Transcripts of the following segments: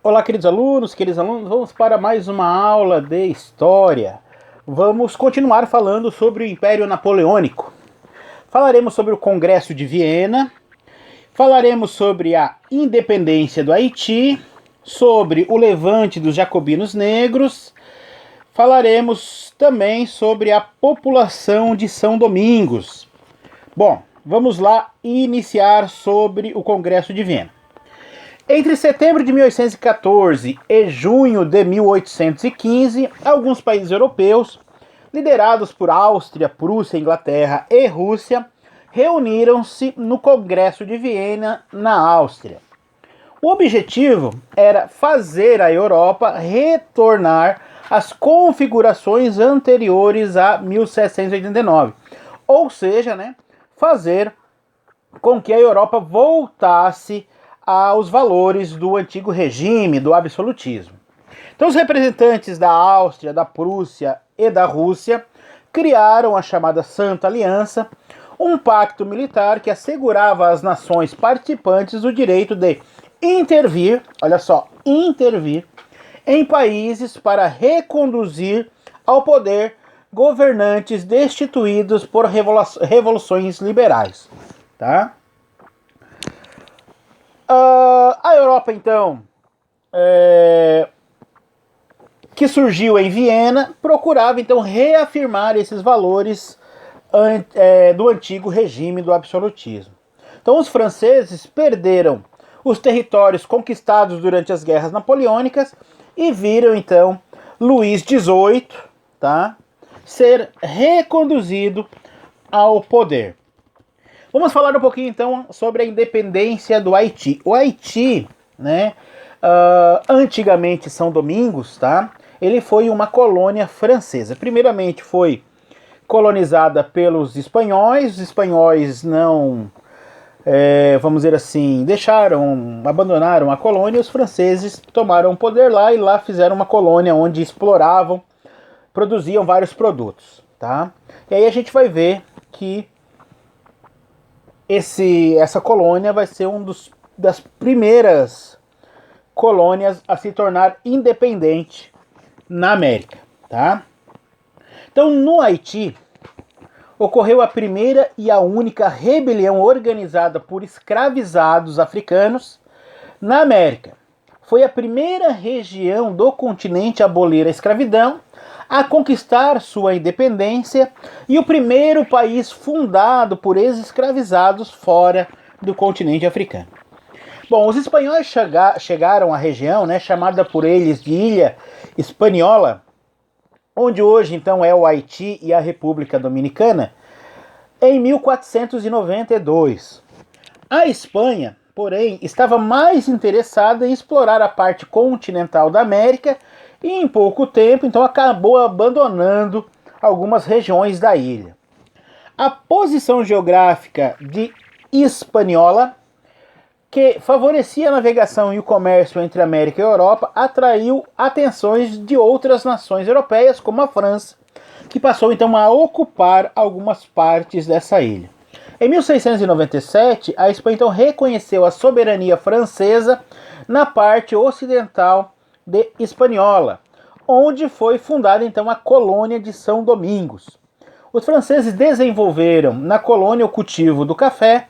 Olá, queridos alunos, vamos para mais uma aula de História. Vamos continuar falando sobre o Império Napoleônico. Falaremos sobre o Congresso de Viena, falaremos sobre a independência do Haiti, sobre o levante dos jacobinos negros, falaremos também sobre a população de São Domingos. Bom, vamos lá iniciar sobre o Congresso de Viena. Entre setembro de 1814 e junho de 1815, alguns países europeus, liderados por Áustria, Prússia, Inglaterra e Rússia, reuniram-se no Congresso de Viena, na Áustria. O objetivo era fazer a Europa retornar às configurações anteriores a 1789, ou seja, fazer com que a Europa voltasse aos valores do antigo regime, do absolutismo. Então os representantes da Áustria, da Prússia e da Rússia criaram a chamada Santa Aliança, um pacto militar que assegurava às nações participantes o direito de intervir, olha só, intervir em países para reconduzir ao poder governantes destituídos por revoluções liberais, tá? A Europa, então, que surgiu em Viena, procurava, então, reafirmar esses valores do antigo regime do absolutismo. Então, os franceses perderam os territórios conquistados durante as guerras napoleônicas e viram, então, Luís XVIII, tá, ser reconduzido ao poder. Vamos falar um pouquinho, então, sobre a independência do Haiti. O Haiti, antigamente São Domingos, tá? Ele foi uma colônia francesa. Primeiramente foi colonizada pelos espanhóis. Os espanhóis não, vamos dizer assim, abandonaram a colônia. Os franceses tomaram o poder lá e lá fizeram uma colônia onde exploravam, produziam vários produtos, tá? E aí a gente vai ver que essa colônia vai ser das primeiras colônias a se tornar independente na América, tá? Então, no Haiti, ocorreu a primeira e a única rebelião organizada por escravizados africanos na América. Foi a primeira região do continente a abolir a escravidão, a conquistar sua independência e o primeiro país fundado por ex-escravizados fora do continente africano. Bom, os espanhóis chegaram à região, chamada por eles de Ilha Hispaniola, onde hoje então é o Haiti e a República Dominicana, em 1492. A Espanha, porém, estava mais interessada em explorar a parte continental da América e em pouco tempo, então, acabou abandonando algumas regiões da ilha. A posição geográfica de Hispaniola, que favorecia a navegação e o comércio entre América e Europa, atraiu atenções de outras nações europeias, como a França, que passou então a ocupar algumas partes dessa ilha. Em 1697, a Espanha então reconheceu a soberania francesa na parte ocidental de Hispaniola, onde foi fundada então a colônia de São Domingos. Os franceses desenvolveram na colônia o cultivo do café,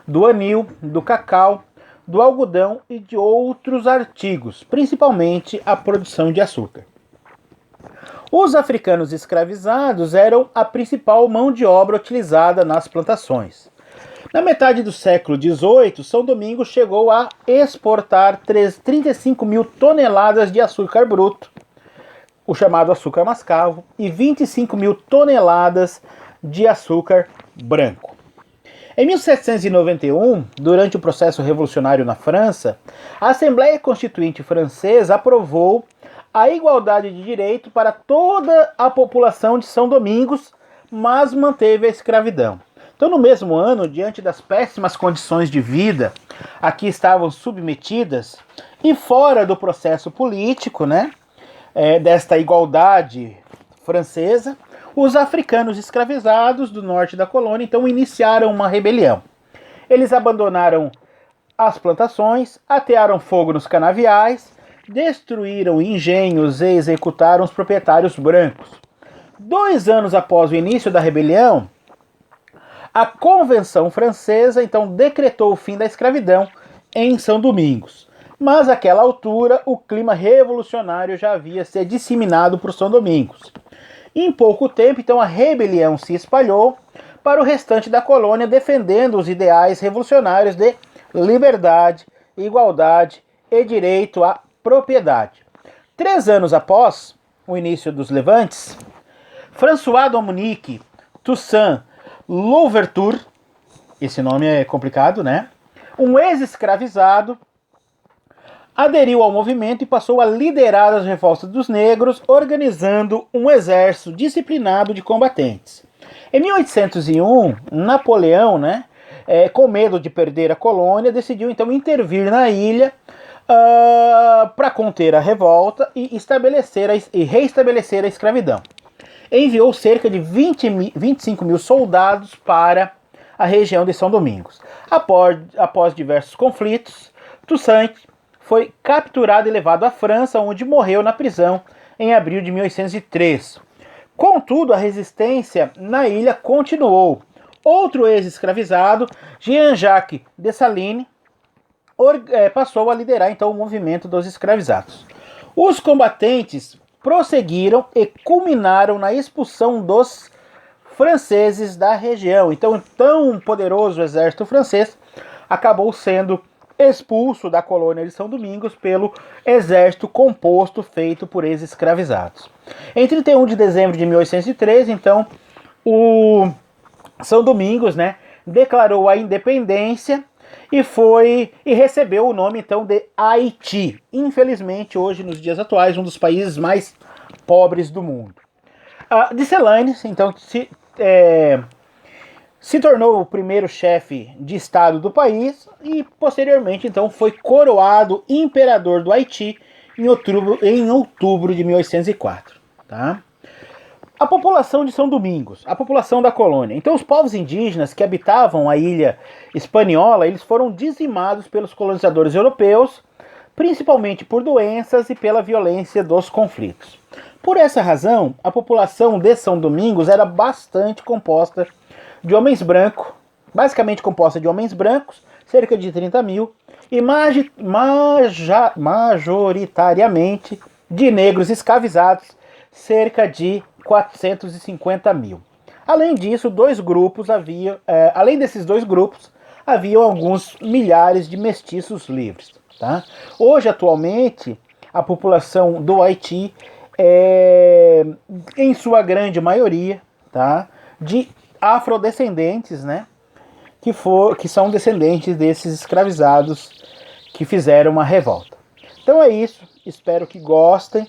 do anil, do cacau, do algodão e de outros artigos, principalmente a produção de açúcar. Os africanos escravizados eram a principal mão de obra utilizada nas plantações. Na metade do século XVIII, São Domingos chegou a exportar 35 mil toneladas de açúcar bruto, o chamado açúcar mascavo, e 25 mil toneladas de açúcar branco. Em 1791, durante o processo revolucionário na França, a Assembleia Constituinte Francesa aprovou a igualdade de direito para toda a população de São Domingos, mas manteve a escravidão. Então, no mesmo ano, diante das péssimas condições de vida a que estavam submetidas e fora do processo político, desta igualdade francesa, os africanos escravizados do norte da colônia então iniciaram uma rebelião. Eles abandonaram as plantações, atearam fogo nos canaviais, destruíram engenhos e executaram os proprietários brancos. 2 anos após o início da rebelião, a Convenção Francesa então decretou o fim da escravidão em São Domingos. Mas àquela altura o clima revolucionário já havia se disseminado por São Domingos. Em pouco tempo, então, a rebelião se espalhou para o restante da colônia, defendendo os ideais revolucionários de liberdade, igualdade e direito à propriedade. 3 anos após o início dos levantes, François Dominique Toussaint Louverture, esse nome é complicado, né? Um ex-escravizado, aderiu ao movimento e passou a liderar as revoltas dos negros, organizando um exército disciplinado de combatentes. Em 1801, Napoleão, com medo de perder a colônia, decidiu então intervir na ilha para conter a revolta e reestabelecer a escravidão. Enviou cerca de 25 mil soldados para a região de São Domingos. Após diversos conflitos, Toussaint foi capturado e levado à França, onde morreu na prisão em abril de 1803. Contudo, a resistência na ilha continuou. Outro ex-escravizado, Jean-Jacques Dessalines, passou a liderar então o movimento dos escravizados. Os combatentes prosseguiram e culminaram na expulsão dos franceses da região. Então, o tão poderoso exército francês acabou sendo expulso da colônia de São Domingos pelo exército composto feito por ex-escravizados. Em 31 de dezembro de 1813, então, o São Domingos, declarou a independência e recebeu o nome então de Haiti. Infelizmente, hoje, nos dias atuais, um dos países mais pobres do mundo. Dessalines, então, se tornou o primeiro chefe de estado do país e posteriormente então foi coroado imperador do Haiti em outubro de 1804, tá? A população de São Domingos, a população da colônia. Então os povos indígenas que habitavam a ilha espanhola, eles foram dizimados pelos colonizadores europeus, principalmente por doenças e pela violência dos conflitos. Por essa razão, a população de São Domingos era bastante composta de homens brancos, basicamente composta de homens brancos, cerca de 30 mil, e majoritariamente de negros escravizados, cerca de 450 mil. Além disso, além desses dois grupos, haviam alguns milhares de mestiços livres. Tá? Hoje, atualmente, a população do Haiti é, em sua grande maioria, tá, de afrodescendentes, que são descendentes desses escravizados que fizeram uma revolta. Então é isso, espero que gostem,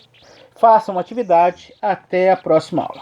façam atividade, até a próxima aula.